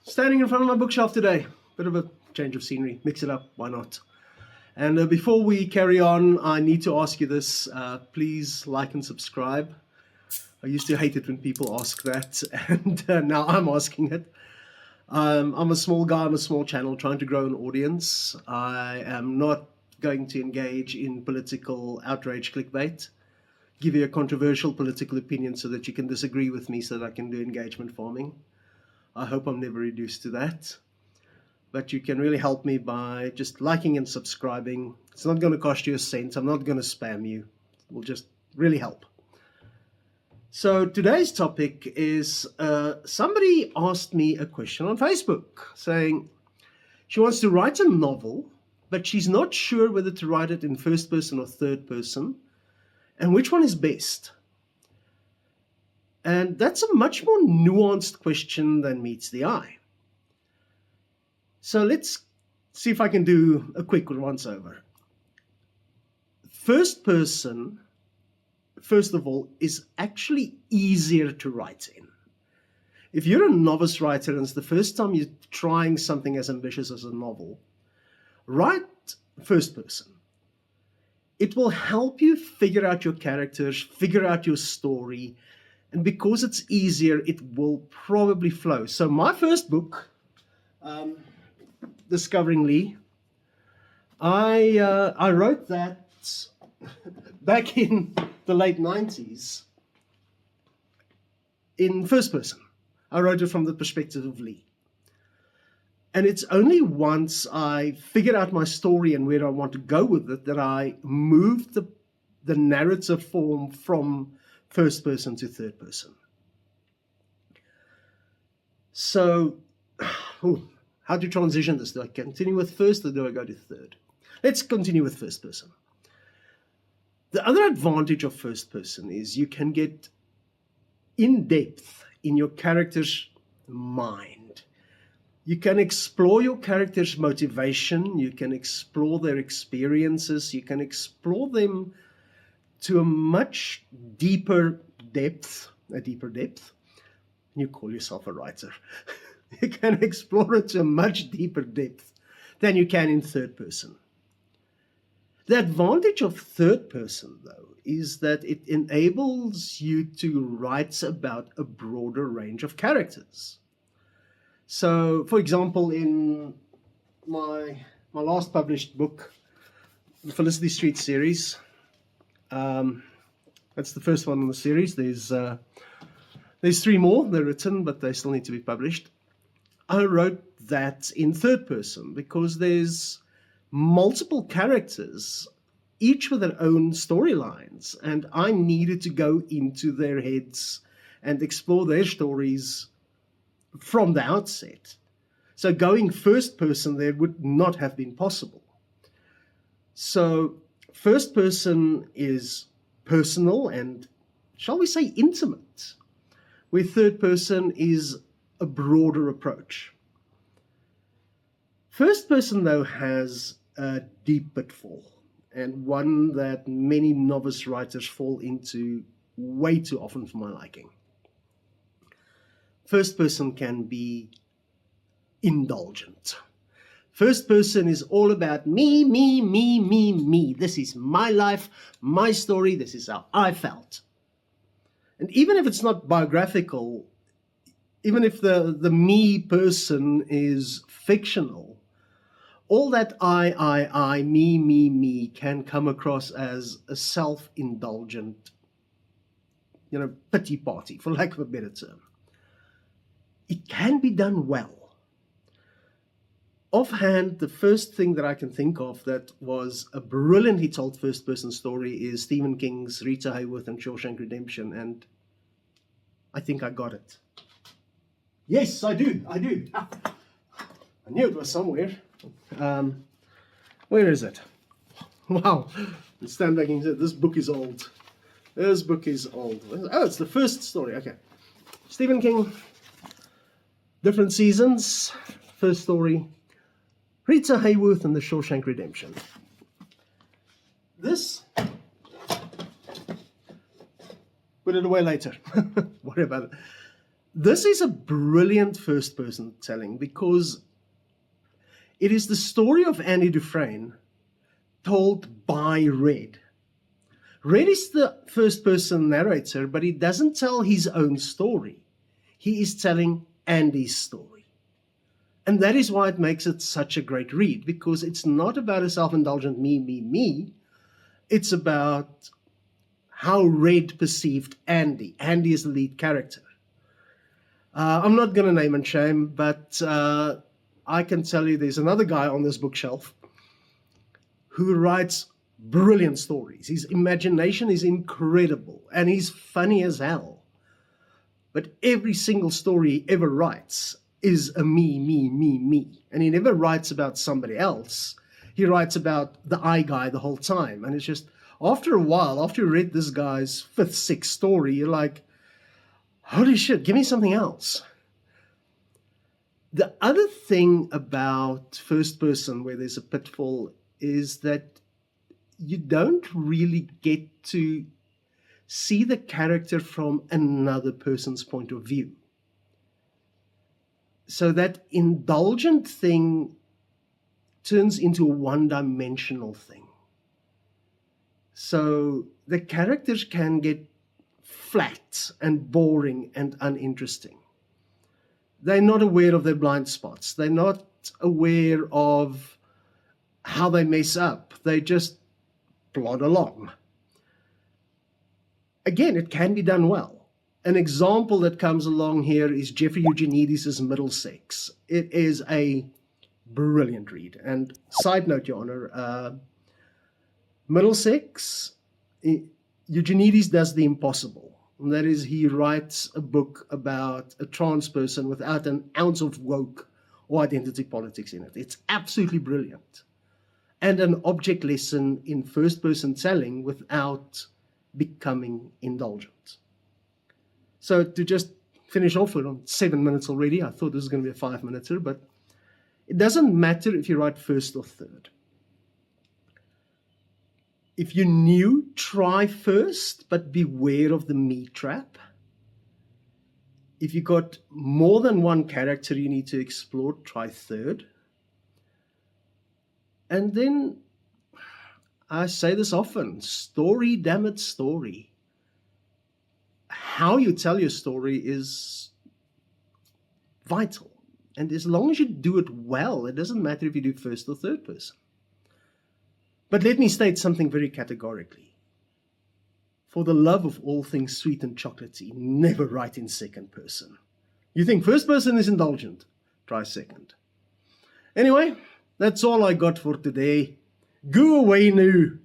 Standing in front of my bookshelf today. Bit of a change of scenery. Mix it up. Why not? And before we carry on, I need to ask you this. Please like and subscribe. I used to hate it when people ask that, and now I'm asking it. I'm a small guy, I'm a small channel trying to grow an audience. I am not going to engage in political outrage clickbait, give you a controversial political opinion so that you can disagree with me so that I can do engagement farming. I hope I'm never reduced to that. But you can really help me by just liking and subscribing. It's not going to cost you a cent. I'm not going to spam you. It will just really help. So today's topic is somebody asked me a question on Facebook saying she wants to write a novel, but she's not sure whether to write it in first person or third person and which one is best. And that's a much more nuanced question than meets the eye. So let's see if I can do a quick once over. First person, first of all, is actually easier to write in. If you're a novice writer and it's the first time you're trying something as ambitious as a novel, write first person. It will help you figure out your characters, figure out your story, and because it's easier, it will probably flow. So my first book, Discovering Lee, I wrote that back in the late 90s in first person. I wrote it from the perspective of Lee. And it's only once I figured out my story and where I want to go with it that I moved the narrative form from first person to third person. So, how to transition this? Do I continue with first or do I go to third? Let's continue with first person. The other advantage of first person is you can get in depth in your character's mind. You can explore your character's motivation, you can explore their experiences, you can explore them to a much deeper depth, You call yourself a writer. You can explore it to a much deeper depth than you can in third person. The advantage of third person, though, is that it enables you to write about a broader range of characters. So, for example, in my last published book, the Felicity Street series, that's the first one in the series. There's three more. They're written, but they still need to be published. I wrote that in third person because there's multiple characters, each with their own storylines, and I needed to go into their heads and explore their stories from the outset. So going first person there would not have been possible. So first person is personal and, shall we say, intimate, where third person is a broader approach. First person, though, has a deep pitfall, and one that many novice writers fall into way too often for my liking. First person can be indulgent. First person is all about me, me, me, me, me. This is my life, my story, this is how I felt. And even if it's not biographical, even if the me person is fictional, all that I, me can come across as a self-indulgent, pity party, for lack of a better term. It can be done well. Offhand, the first thing that I can think of that was a brilliantly told first-person story is Stephen King's Rita Hayworth and Shawshank Redemption, and I think I got it. Yes, I do. I knew it was somewhere. Where is it? Wow. Stand back and say, this book is old. This book is old. Oh, it's the first story. Okay. Stephen King, different seasons, first story. Rita Hayworth and the Shawshank Redemption. This, put it away later. Worry about it. This is a brilliant first person telling because it is the story of Andy Dufresne told by Red. Red is the first person narrator, but he doesn't tell his own story. He is telling Andy's story. And that is why it makes it such a great read, because it's not about a self-indulgent me. It's about how Red perceived Andy. Andy is the lead character. I'm not going to name and shame, but I can tell you there's another guy on this bookshelf who writes brilliant stories. His imagination is incredible, and he's funny as hell. But every single story he ever writes is a me. And he never writes about somebody else. He writes about the I guy the whole time. And it's just, after a while, after you read this guy's fifth, sixth story, you're like, holy shit, give me something else. The other thing about first person where there's a pitfall is that you don't really get to see the character from another person's point of view. So that indulgent thing turns into a one-dimensional thing. So the characters can get flat and boring and uninteresting. They're not aware of their blind spots. They're not aware of how they mess up. They just plod along. Again, it can be done well. An example that comes along here is Jeffrey Eugenides' Middlesex. It is a brilliant read. And side note, Your Honor, Middlesex, Eugenides does the impossible. And that is, he writes a book about a trans person without an ounce of woke or identity politics in it. It's absolutely brilliant. And an object lesson in first-person telling without becoming indulgent. So to just finish off, we're on 7 minutes already. I thought this was going to be a 5-minuter, but it doesn't matter if you write first or third. If you're new, try first, but beware of the me trap. If you've got more than one character you need to explore, try third. And then, I say this often, story, damn it, story. How you tell your story is vital. And as long as you do it well, it doesn't matter if you do first or third person. But let me state something very categorically. For the love of all things sweet and chocolatey, never write in second person. You think first person is indulgent? Try second. Anyway, that's all I got for today. Go away now.